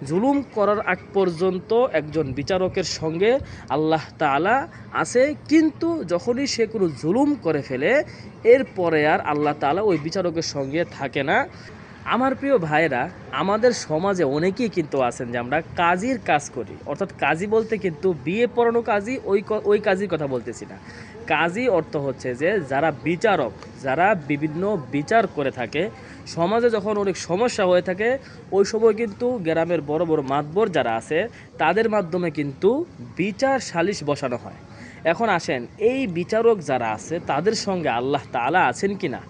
জুলুম করার আগ পর্যন্ত একজন বিচারকের সঙ্গে আল্লাহ তাআলা আছে, কিন্তু যখনই সে কোনো জুলুম করে ফেলে এরপরে আর আল্লাহ তাআলা ওই বিচারকের সঙ্গে থাকে না। আমার প্রিয় ভাইরা, আমাদের সমাজে অনেকেই কিন্তু আছেন যে আমরা কাজীর কাজ করি, অর্থাৎ কাজী বলতে কিন্তু বিয়ে পড়ানো কাজী, ওই কাজীর কথা বলতেছি না। কাজী অর্থ হচ্ছে যে যারা বিচারক, যারা বিভিন্ন বিচার করে থাকে, সমাজে যখন অনেক সমস্যা হয়ে থাকে ওই সময় কিন্তু গ্রামের বড় বড় মাতবর যারা আছে তাদের মাধ্যমে কিন্তু বিচার সালিশ বসানো হয়। এখন আসেন, এই বিচারক যারা আছে তাদের সঙ্গে আল্লাহ তাআলা আছেন কি না?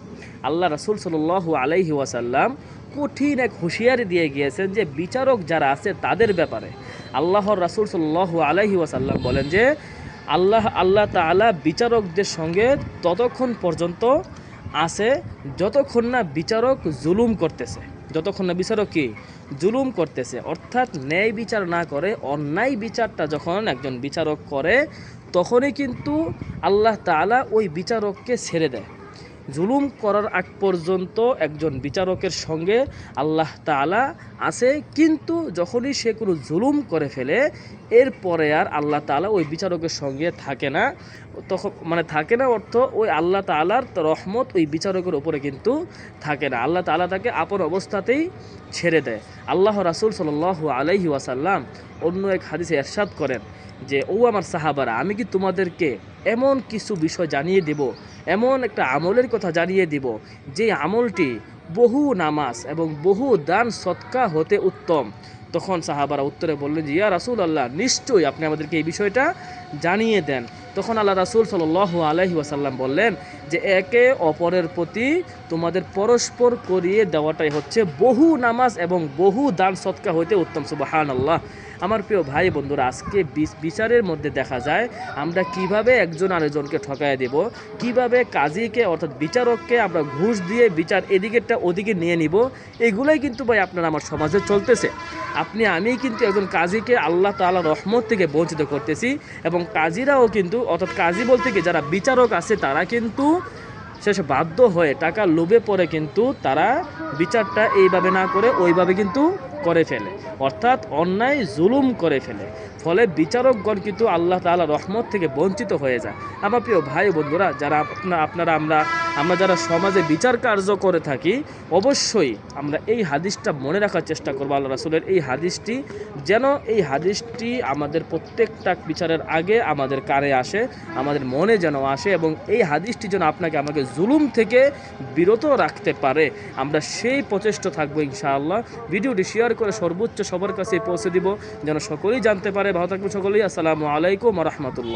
আল্লাহ রাসূল সাল্লাল্লাহু আলাইহি ওয়াসাল্লাম কঠিন এক হুঁশিয়ারি দিয়ে গিয়েছেন যে বিচারক যারা আছে তাদের ব্যাপারে। আল্লাহর রাসূল সাল্লাল্লাহু আলাইহি ওয়াসাল্লাম বলেন যে আল্লাহ তাআলা বিচারকদের সঙ্গে ততক্ষণ পর্যন্ত আছে যতক্ষণ না বিচারক জুলুম করতেছে, যতক্ষণ না বিচারক কি জুলুম করতেছে, অর্থাৎ ন্যায় বিচার না করে অন্যায় বিচারটা যখন একজন বিচারক করে তখনই কিন্তু আল্লাহ তাআলা ওই বিচারককে ছেড়ে দেয়। জুলুম করার আগ পর্যন্ত একজন বিচারকের সঙ্গে আল্লাহ তাআলা আছে, কিন্তু যখনই সে কোনো জুলুম করে ফেলে এরপরে আর আল্লাহ তাআলা ওই বিচারকের সঙ্গে থাকে না। তখন থাকে না অর্থ ওই আল্লাহ তাআলার রহমত ওই বিচারকের উপরে কিন্তু থাকে না, আল্লাহ তাআলা তাকে আপন অবস্থাতেই ছেড়ে দেয়। আল্লাহ রাসূল সাল্লাল্লাহু আলাইহি ওয়াসাল্লাম অন্য এক হাদিসে ইরশাদ করেন যে, ও আমার সাহাবারা, আমি কি তোমাদেরকে এমন কিছু বিষয় জানিয়ে দেব, এমন একটা আমলের কথা জানিয়ে দিব যে আমলটি বহু নামাজ এবং বহু দান সদকা হতে উত্তম। তখন সাহাবারা উত্তরে বললেন যে, ইয়া রাসূলুল্লাহ, নিশ্চয়ই আপনি আমাদেরকে এই বিষয়টা জানিয়ে দেন। তখন আল্লাহ রাসূল সাল্লাল্লাহু আলাইহি ওয়াসাল্লাম বললেন যে, একে অপরের প্রতি তোমাদের পরস্পর করিয়ে দেওয়াটাই হচ্ছে বহু নামাজ এবং বহু দান সদকা হইতে উত্তম। সুবহানাল্লাহ। আমার প্রিয় ভাই বন্ধুরা, আজকে বিচারের মধ্যে দেখা যায় আমরা কিভাবে একজন আরেকজনকে ঠকায় দেব, কিভাবে কাজীকে অর্থাৎ বিচারককে আমরা ঘুষ দিয়ে বিচার এদিকেরটা ওদিকে নিয়ে নিব, এগুলাই কিন্তু ভাই আপনার আমার সমাজে চলতেছে। আমি কিন্তু একজন কাজীকে আল্লাহ তাআলা রহমত থেকে বঞ্চিত করতেছি, এবং কাজীরাও কিন্তু অর্থাৎ কাজী বলতে কি যারা বিচারক আছে তারা কিন্তু শেষে বাধ্য হয়ে টাকা লোভে পড়ে কিন্তু তারা বিচারটা এইভাবে না করে ওইভাবে কিন্তু করে ফেলে, অর্থাৎ অন্যায় জুলুম করে ফেলে। ফলে বিচারকগণ কিন্তু আল্লাহ তাআলা রহমত থেকে বঞ্চিত হয়ে যায়। আমার প্রিয় ভাই বন্ধুরা, যারা আমরা যারা সমাজে বিচার কার্য করে থাকি, অবশ্যই আমরা এই হাদিসটা মনে রাখার চেষ্টা করবো। আল্লাহ রাসূলের এই হাদিসটি আমাদের প্রত্যেকটা বিচারের আগে আমাদের কানে আসে, আমাদের মনে যেন আসে, এবং এই হাদিসটি যেন আমাকে জুলুম থেকে বিরত রাখতে পারে। আমরা সেই প্রচেষ্টা থাকবো ইনশাআল্লাহ। ভিডিওটি শেয়ার করে সর্বোচ্চ সবার কাছে পৌঁছে দিব যেন সকলেই জানতে পারে। ভালো থাকবেন সকলেই। আসসালামু আলাইকুম ওয়া রাহমাতুল্লাহ।